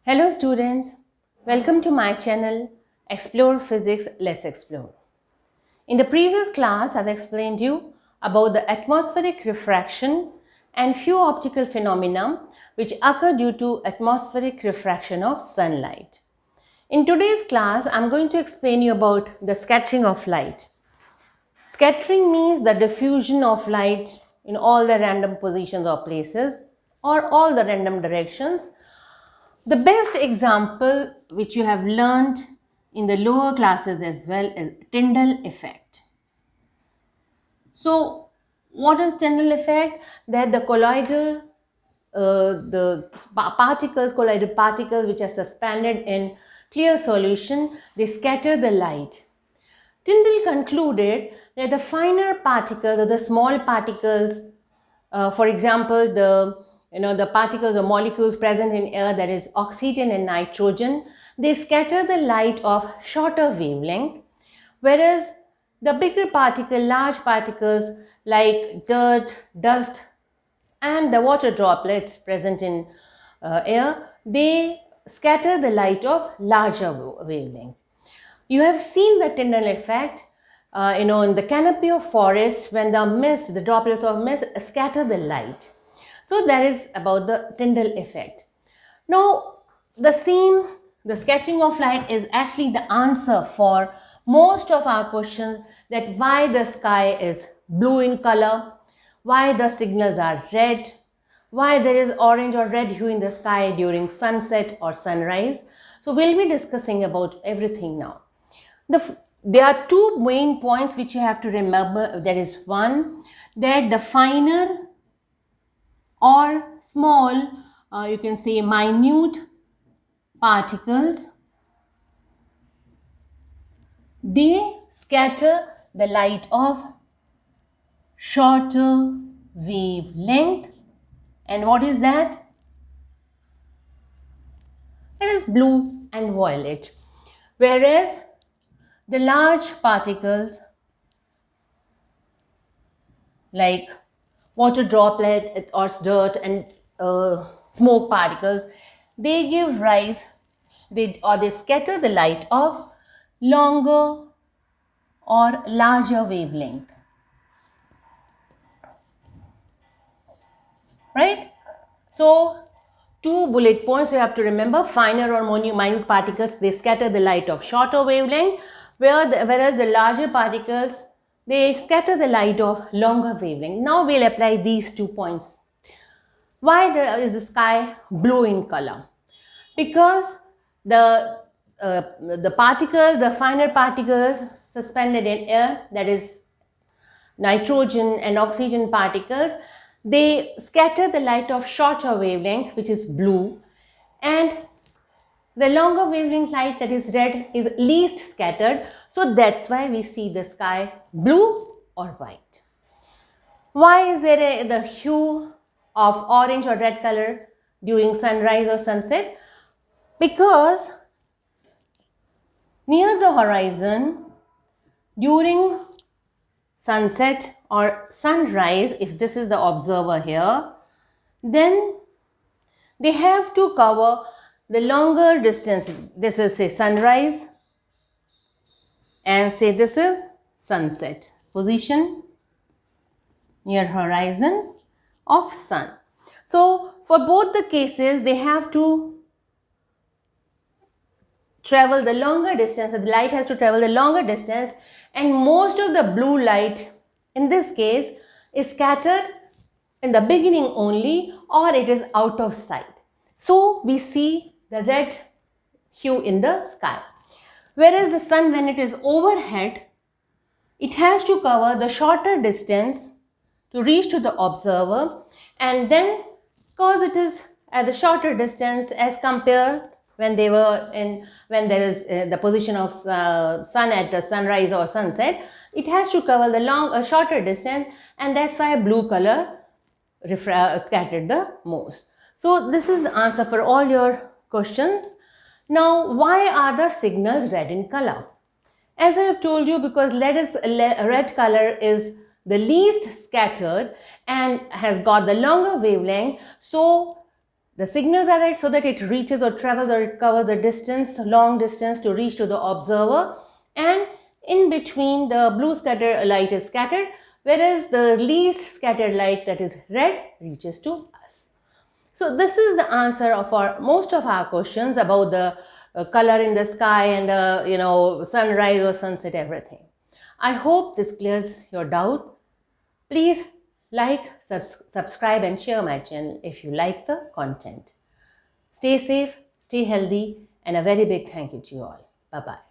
Hello students, welcome to my channel Explore Physics, Let's Explore. In the previous class, I've explained you about the atmospheric refraction and few optical phenomena which occur due to atmospheric refraction of sunlight. In today's class, I'm going to explain you about the scattering of light. Scattering means the diffusion of light in all the random positions or places or all the random directions. The best example which you have learned in the lower classes as well is Tyndall effect. So what is Tyndall effect? That the colloidal colloidal particles which are suspended in clear solution, they scatter the light. Tyndall concluded that the finer particles or the small particles, for example, the particles or molecules present in air, that is oxygen and nitrogen, they scatter the light of shorter wavelength, whereas the bigger large particles like dirt, dust and the water droplets present in air, they scatter the light of larger wavelength. You have seen the Tyndall effect, in the canopy of forest when the droplets of mist scatter the light. So that is about the Tyndall effect. Now, the scattering of light is actually the answer for most of our questions, that why the sky is blue in color, why the signals are red, why there is orange or red hue in the sky during sunset or sunrise. So we'll be discussing about everything now. There are two main points which you have to remember. There is one, that the finer or small, you can say minute particles, they scatter the light of shorter wavelength. And what is that? That is blue and violet. Whereas the large particles like water droplet or dirt and smoke particles, they give rise, they scatter the light of longer or larger wavelength. Right? So, two bullet points you have to remember. Finer or minute particles, they scatter the light of shorter wavelength, whereas the larger particles, they scatter the light of longer wavelength. Now we'll apply these 2 points. Why is the sky blue in color? Because the finer particles suspended in air, that is nitrogen and oxygen particles, they scatter the light of shorter wavelength, which is blue, and the longer wavelength light, that is red, is least scattered. So that's why we see the sky blue or white. Why is there the hue of orange or red color during sunrise or sunset? Because near the horizon during sunset or sunrise, if this is the observer here, then they have to cover the longer distance. This is, say, sunrise, and say this is sunset position near horizon of sun. So for both the cases, they have to travel the longer distance. The light has to travel the longer distance, and most of the blue light in this case is scattered in the beginning only, or it is out of sight. So we see the red hue in the sky. Whereas the sun, when it is overhead, it has to cover the shorter distance to reach to the observer, and then because it is at the shorter distance as compared when there is the position of sun at the sunrise or sunset, it has to cover the shorter distance, and that's why blue color scattered the most. So this is the answer for all your questions. Now, why are the signals red in color? As I have told you, because red color is the least scattered and has got the longer wavelength, so The signals are red so that it reaches or travels or it covers the distance, long distance to reach to the observer, and in between the blue scatter light is scattered, whereas the least scattered light, that is red, reaches to us. So this is the answer of most of our questions about the color in the sky and the sunrise or sunset, everything. I hope this clears your doubt. Please like, subscribe and share my channel if you like the content. Stay safe, stay healthy, and a very big thank you to you all. Bye-bye.